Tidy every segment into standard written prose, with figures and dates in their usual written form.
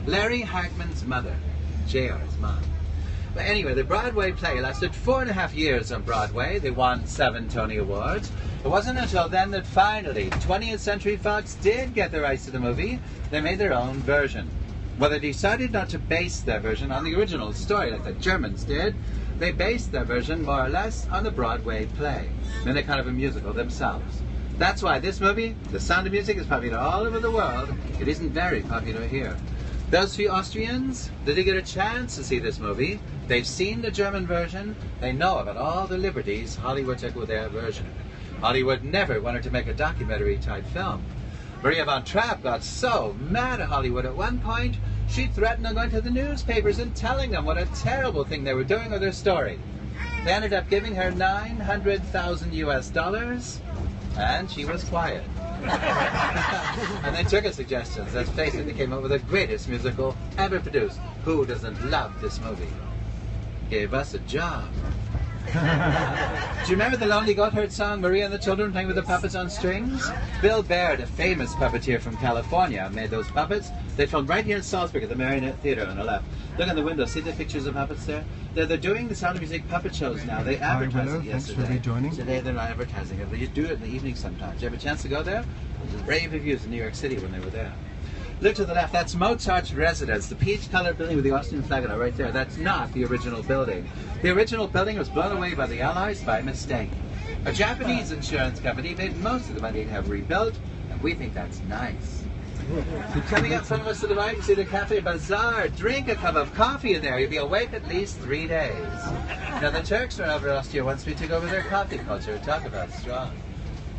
Larry Hagman's mother, J.R.'s mom. But anyway, the Broadway play lasted 4.5 years on Broadway. They won 7 Tony Awards. It wasn't until then that finally 20th Century Fox did get the rights to the movie. They made their own version. Well, they decided not to base their version on the original story like the Germans did. They based their version more or less on the Broadway play. Then they're kind of a musical themselves. That's why this movie, The Sound of Music, is popular all over the world. It isn't very popular here. Those few Austrians, did they get a chance to see this movie? They've seen the German version. They know about all the liberties Hollywood took with their version. Hollywood never wanted to make a documentary type film. Maria von Trapp got so mad at Hollywood at one point, she threatened on going to the newspapers and telling them what a terrible thing they were doing with their story. They ended up giving her $900,000 US, and she was quiet. And they took her suggestions. Let's face it, they came up with the greatest musical ever produced. Who doesn't love this movie? Gave us a job. Do you remember the Lonely Goatherd song, Maria and the Children Playing with the Puppets on Strings? Bill Baird, a famous puppeteer from California, made those puppets. They filmed right here in Salzburg at the Marionette Theatre on the left. Look in the window, see the pictures of puppets there? They're doing the Sound of Music puppet shows now. They advertised it yesterday. Thanks for rejoining. Today they're not advertising it. They do it in the evening sometimes. Did you have a chance to go there? There's rave reviews in New York City when they were there. Look to the left, that's Mozart's residence, the peach-colored building with the Austrian flag on it right there. That's not the original building. The original building was blown away by the Allies by mistake. A Japanese insurance company made most of the money to have rebuilt, and we think that's nice. Coming up from us to the right, you see the Cafe Bazaar. Drink a cup of coffee in there. You'll be awake at least 3 days. Now, the Turks ran over Austria once we took over their coffee culture. Talk about strong.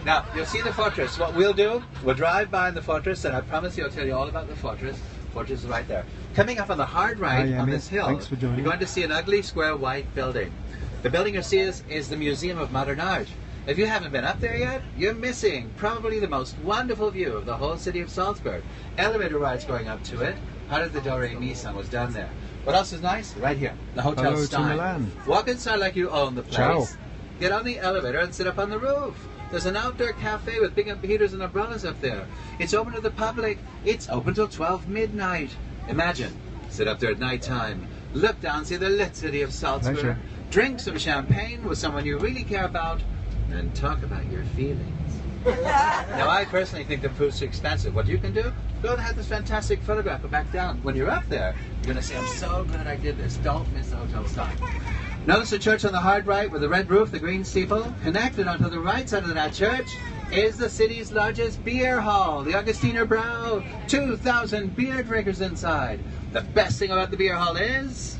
Now, you'll see the fortress. What we'll do, we'll drive by in the fortress, and I promise you I'll tell you all about the fortress. Fortress is right there. Coming up on the hard right on this hill, you're going to see an ugly square white building. The building you see is the Museum of Modern Art. If you haven't been up there yet, you're missing probably the most wonderful view of the whole city of Salzburg. Elevator rides going up to it. Part of the Do Re Mi song was done there. What else is nice? Right here, the Hotel Stein. Walk inside like you own the place. Ciao. Get on the elevator and sit up on the roof. There's an outdoor cafe with big heaters and umbrellas up there. It's open to the public. It's open till 12 midnight. Imagine, sit up there at night time, look down, see the lit city of Salzburg, Pleasure. Drink some champagne with someone you really care about, and talk about your feelings. Now, I personally think the food's too expensive. What you can do, go and have this fantastic photograph and back down. When you're up there, you're going to say, I'm so glad I did this. Don't miss the Hotel Stein. Notice the church on the hard right with the red roof, the green steeple. Connected onto the right side of that church is the city's largest beer hall, the Augustiner Brau. 2,000 beer drinkers inside. The best thing about the beer hall is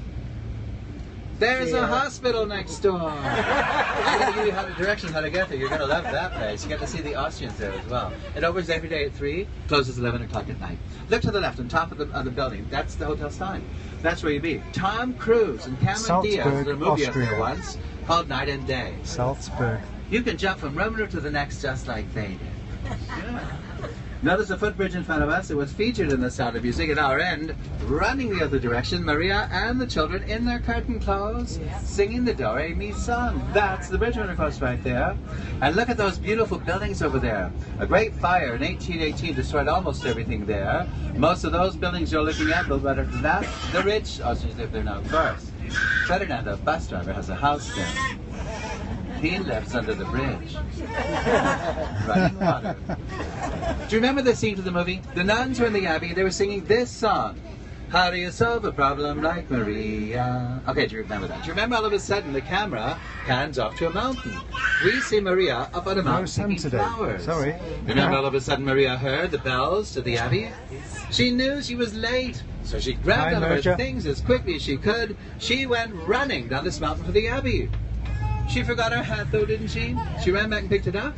there's a hospital next door. I'm going to give you directions how to get there. You're going to love that place. You get to see the Austrians there as well. It opens every day at 3, closes 11 o'clock at night. Look to the left on top of the building. That's the Hotel Stein. That's where you be. Tom Cruise and Cameron Diaz did a movie up there once called Night and Day. Salzburg. You can jump from one room to the next just like they did. Yeah. Notice the footbridge in front of us. It was featured in The Sound of Music. At our end, running the other direction, Maria and the children in their curtain clothes, singing the Do Re Mi song. That's the bridge running across right there. And look at those beautiful buildings over there. A great fire in 1818 destroyed almost everything there. Most of those buildings you're looking at, built better than that. The rich Austrians live there now first. Ferdinand, the bus driver, has a house there. He lives under the bridge. Running water. Do you remember the scene to the movie? The nuns were in the abbey. They were singing this song. How do you solve a problem like Maria? Okay, do you remember that? Do you remember all of a sudden the camera pans off to a mountain? We see Maria up on a mountain picking flowers. Sorry. Remember all of a sudden Maria heard the bells to the abbey? She knew she was late, so she grabbed all of her things as quickly as she could. She went running down this mountain for the abbey. She forgot her hat though, didn't she? She ran back and picked it up.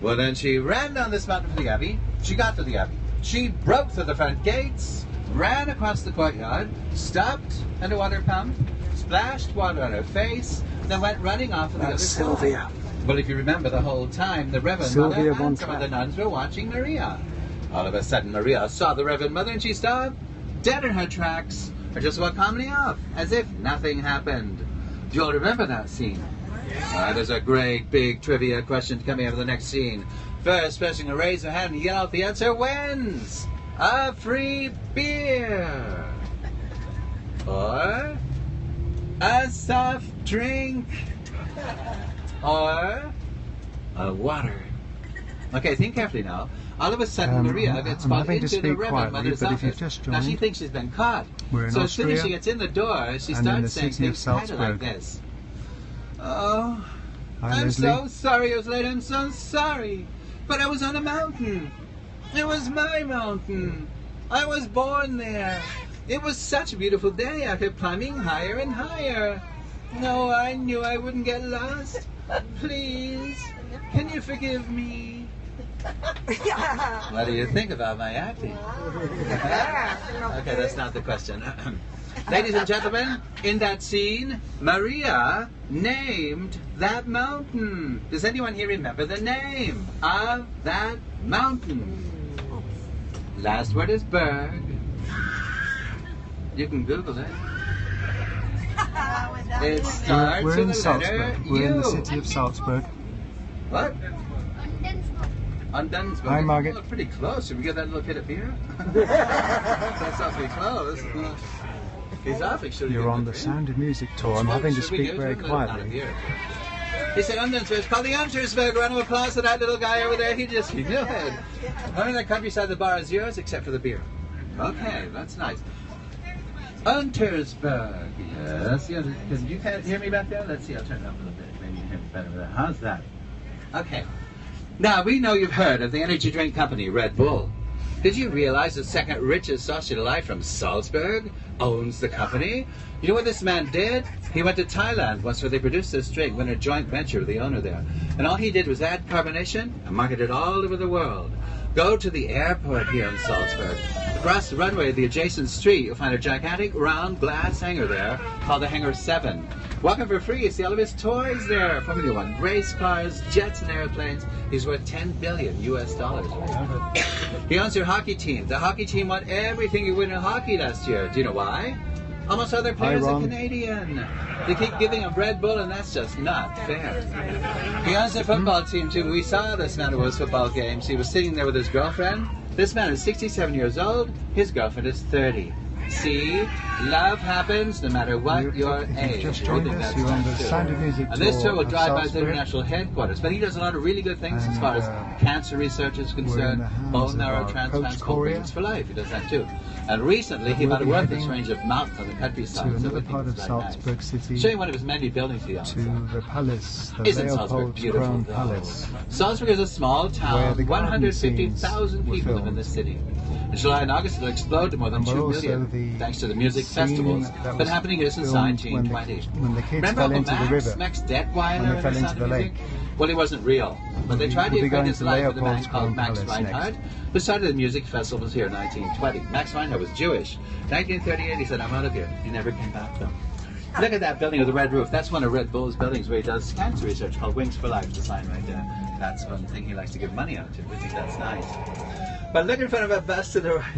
Well, then she ran down this mountain for the abbey. She got to the abbey. She broke through the front gates, ran across the courtyard, stopped at a water pump, splashed water on her face, then went running off to the other side. Sylvia. Well, if you remember the whole time, the Reverend Mother and some of the nuns were watching Maria. All of a sudden, Maria saw the Reverend Mother and she stopped, dead in her tracks, or just walked calmly off, as if nothing happened. Do you all remember that scene? There's a great big trivia question coming up in the next scene. First person to raise their hand and yell out the answer wins a free beer. or a soft drink, or a water. Okay, think carefully now. All of a sudden, Maria gets caught into the Reverend Mother's office. Now she thinks she's been caught. So as soon as she gets in the door, she starts saying things kind of like this. Oh, I'm so sorry I was late. I'm so sorry. But I was on a mountain. It was my mountain. I was born there. It was such a beautiful day. I kept climbing higher and higher. No, I knew I wouldn't get lost. Please, can you forgive me? What do you think about my acting? Okay, that's not the question. Ladies and gentlemen, in that scene, Maria named that mountain. Does anyone here remember the name of that mountain? Last word is Berg. You can Google it. It starts We're in with the letter Salzburg. We're U. in the city of Salzburg. What? On Dunsburg. Hi, Margaret. Oh, pretty close. Should we get that little kid of beer? That's awfully close. He's awfully sure. You're on the Sound of Music tour. I'm having to speak very quietly. He said, It's called the Untersberg. Round of applause to that little guy over there. He just knew it. Only the countryside, the bar is yours, except for the beer. Okay, that's nice. Untersberg. Yes. You can't hear me back there? Let's see. I'll turn it up a little bit. Maybe you can hear me better there. How's that? Okay. Now, we know you've heard of the energy drink company Red Bull. Did you realize the second richest sausage alive from Salzburg owns the company? You know what this man did? He went to Thailand once where they produced this drink, went a joint venture with the owner there. And all he did was add carbonation and market it all over the world. Go to the airport here in Salzburg. Across the runway of the adjacent street, you'll find a gigantic round glass hangar there called the Hangar 7. Walk in for free. You see all of his toys there. Formula One race cars, jets and airplanes. He's worth $10 billion US. He owns your hockey team. The hockey team won everything you win in hockey last year. Do you know why? Almost all their players are Canadian. They keep giving him Red Bull, and that's just not fair. He owns the football team too. We saw this man at his football games. He was sitting there with his girlfriend. This man is 67 years old. His girlfriend is 30. See, love happens no matter what your age. Just joined us. You're on the Sound of Music tour. And this tour will drive by his international headquarters. But he does a lot of really good things as far as cancer research is concerned, bone marrow transplants, Wings for Life. He does that too. And recently he bought a worthless range of mountains on the countryside. To another part of Salzburg city. Show you one of his many buildings he owns. To the palace, the Isn't Salzburg beautiful? Crown Palace. Salzburg is a small town. 150,000 people live in this city. In July and August, it'll explode to more than 2 million, thanks to the music festivals that have been happening here since 1920. When the kids Remember fell Uncle into the river, Max Detweiler when they fell into the lake. Well, he wasn't real, but they tried to equate his life with a man called Max Reinhardt, who started the music festivals here in 1920. Max Reinhardt was Jewish. 1938, he said, I'm out of here. He never came back, though. Look at that building with the red roof. That's one of Red Bull's buildings where he does cancer research called Wings for Life, the sign right there. That's one thing he likes to give money out to. I think that's nice. But look in front of a bus to the right.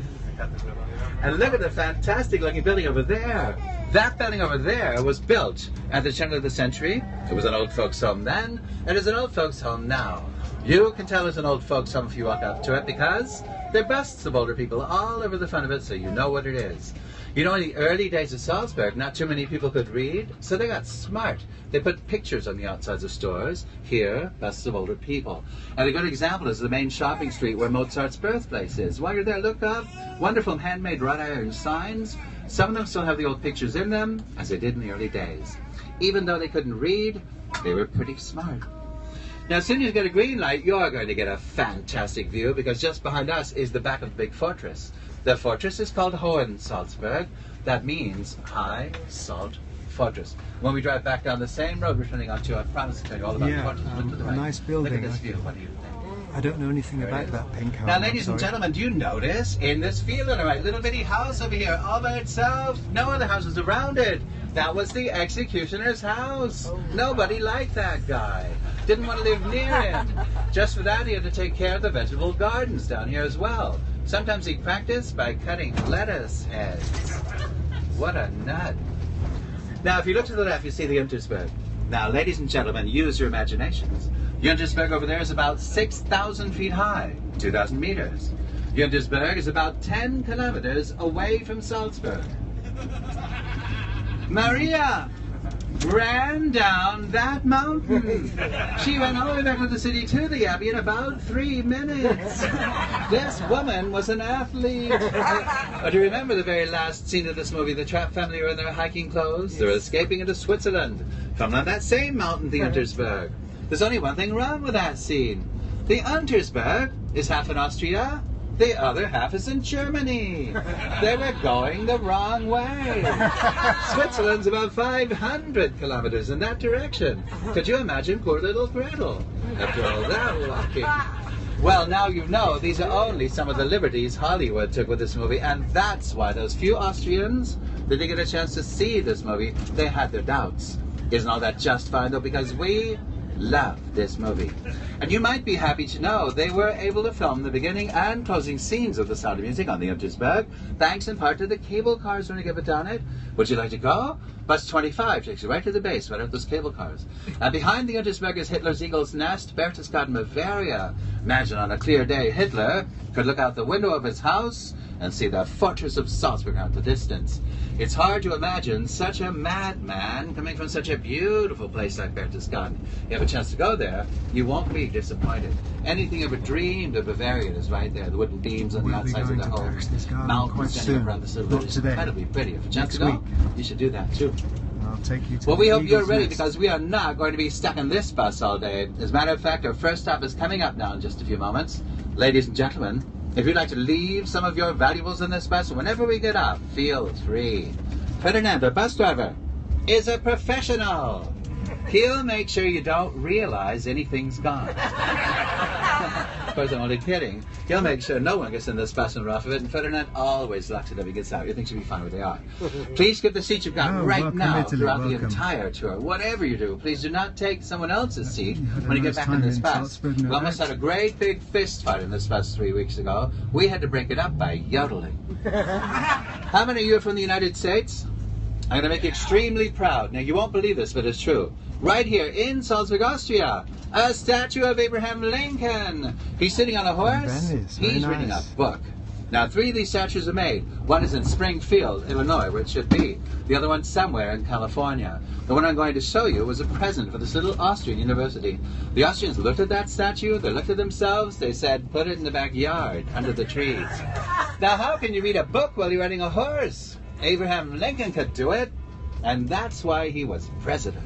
And look at the fantastic looking building over there. That building over there was built at the turn of the century. It was an old folks home then. It is an old folks home now. You can tell it's an old folks home if you walk up to it because there are busts of older people all over the front of it, so you know what it is. You know, in the early days of Salzburg, not too many people could read, so they got smart. They put pictures on the outsides of stores. Here, busts of older people. And a good example is the main shopping street where Mozart's birthplace is. While you're there, look up. Wonderful handmade wrought iron signs. Some of them still have the old pictures in them, as they did in the early days. Even though they couldn't read, they were pretty smart. Now, as soon as you get a green light, you're going to get a fantastic view, because just behind us is the back of the big fortress. The fortress is called Hohen Salzburg. That means High Salt Fortress. When we drive back down the same road we're turning onto, I promise to tell you all about the fortress. Look to the right. Nice building. Look at this view. What do you think? I don't know anything about that pink house. Now, ladies and gentlemen, do you notice in this field on the right, little bitty house over here, all by itself, no other houses around it? That was the executioner's house. Nobody liked that guy. Didn't want to live near him. Just for that, he had to take care of the vegetable gardens down here as well. Sometimes he practiced by cutting lettuce heads. What a nut. Now, if you look to the left, you see the Untersberg. Now, ladies and gentlemen, use your imaginations. Untersberg over there is about 6,000 feet high, 2,000 meters. Untersberg is about 10 kilometers away from Salzburg. Maria ran down that mountain. She went all the way back to the city to the Abbey in about 3 minutes. This woman was an athlete. Do you remember the very last scene of this movie? The Trapp family are in their hiking clothes. They're escaping into Switzerland from on that same mountain, the Untersberg. There's only one thing wrong with that scene. The Untersberg is half in Austria, the other half is in Germany. They were going the wrong way. Switzerland's about 500 kilometers in that direction. Could you imagine poor little Gretel after all that walking? Well, now you know these are only some of the liberties Hollywood took with this movie, and that's why those few Austrians that didn't get a chance to see this movie, they had their doubts. Isn't all that just fine, though? Because we love this movie. And you might be happy to know they were able to film the beginning and closing scenes of The Sound of Music on the Untersberg, thanks in part to the cable cars when you get down it. Would you like to go? Bus 25 takes you right to the base, right up those cable cars. And behind the Untersberg is Hitler's Eagle's Nest, Berchtesgaden, Bavaria. Imagine on a clear day Hitler could look out the window of his house and see the fortress of Salzburg out the distance. It's hard to imagine such a madman coming from such a beautiful place like Berchtesgaden. You have a chance to go there, you won't be disappointed. Anything you ever dreamed of Bavaria is right there. The wooden beams on the outsides of the whole mountains standing up around the city. It's incredibly pretty. If you have a chance to go, you should do that too. I'll take you to well, we hope you're ready because we are not going to be stuck in this bus all day. As a matter of fact, our first stop is coming up now in just a few moments. Ladies and gentlemen, if you'd like to leave some of your valuables in this bus, whenever we get up, feel free. Ferdinand, our bus driver, is a professional. He'll make sure you don't realize anything's gone. Of course, I'm only kidding. He'll make sure no one gets in this bus and off of it, and Ferdinand always locks it up. He gets out. You think she'll be fine where they are. Please keep the seat you've got right now throughout the entire tour. Whatever you do, please do not take someone else's seat when you get back in this bus. We almost had a great big fist fight in this bus 3 weeks ago. We had to break it up by yodeling. How many of you are from the United States? I'm going to make you extremely proud. Now, you won't believe this, but it's true. Right here in Salzburg, Austria, a statue of Abraham Lincoln. He's sitting on a horse. He's reading a book. Now, 3 of these statues are made. One is in Springfield, Illinois, where it should be. The other one's somewhere in California. The one I'm going to show you was a present for this little Austrian university. The Austrians looked at that statue, they looked at themselves, they said, put it in the backyard, under the trees. Now, how can you read a book while you're riding a horse? Abraham Lincoln could do it, and that's why he was president.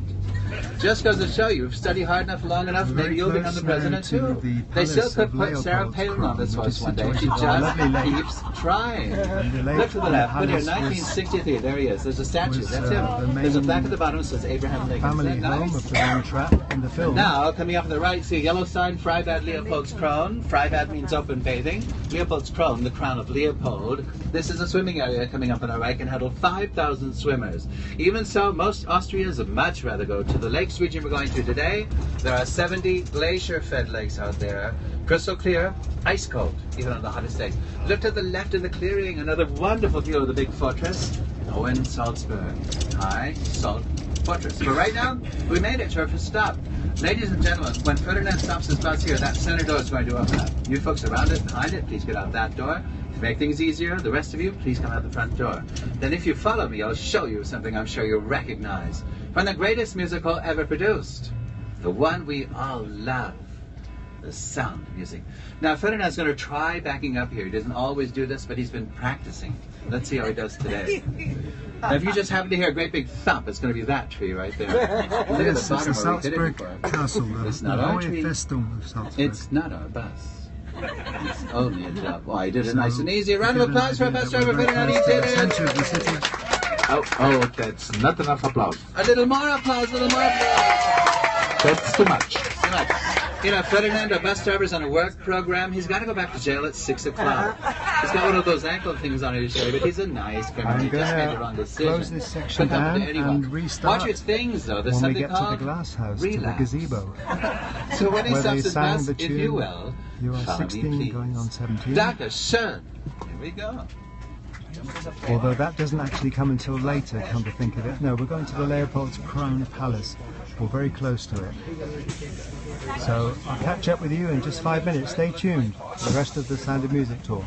Just goes to show you, if you study hard enough, long enough, maybe you'll become the president too. They still could put Sarah Palin on this horse one day. She just keeps trying. Look to the left. Put here, 1963. There he is. There's a statue. That's him. There's a plaque at the bottom that says Abraham Lincoln. Isn't that nice? Now, coming up on the right, see a yellow sign, Freibad Leopold's Krone. Freibad means open bathing. Leopold's Krone, the crown of Leopold. This is a swimming area coming up on our right, can handle 5,000 swimmers. Even so, most Austrians would much rather go to the lakes region we're going to today. There are 70 glacier-fed lakes out there, crystal clear, ice cold, even on the hottest days. Look to the left in the clearing, another wonderful view of the big fortress, Hohen Salzburg, High Salt Fortress. But right now, we made it to our first stop. Ladies and gentlemen, when Ferdinand stops his bus here, that center door is going to open up. You folks around it, behind it, please get out that door. To make things easier, the rest of you, please come out the front door. Then if you follow me, I'll show you something I'm sure you'll recognize. From the greatest musical ever produced, the one we all love, The Sound of Music. Now, Ferdinand's going to try backing up here. He doesn't always do this, but he's been practicing. Let's see how he does today. Now, if you just happen to hear a great big thump, it's going to be that tree right there. Look at the bottom where we hit it before. Castle, it's not our tree. It's not our bus. It's only a job. Well, he did it nice and easy. A round of applause for our bus driver, Ferdinand. He did it. Oh, that's not enough applause. A little more applause, a little more applause. That's too much. Too much. You know, Ferdinand, our bus driver's on a work program. He's got to go back to jail at 6 o'clock. He's got one of those ankle things on his shoulder, but he's a nice criminal. He just made the wrong decision. Close this section down and restart. Watch your things, though. There's when something we get called to the glass house, relapse. to the gazebo. So when he where stops they his sang bus, the if tune, you will, you are follow 16 me, please. going on 17. Dr. Schön. Here we go. Although that doesn't actually come until later, come to think of it. No, we're going to the Leopold's Crown Palace. We're very close to it. So I'll catch up with you in just 5 minutes. Stay tuned for the rest of the Sound of Music tour.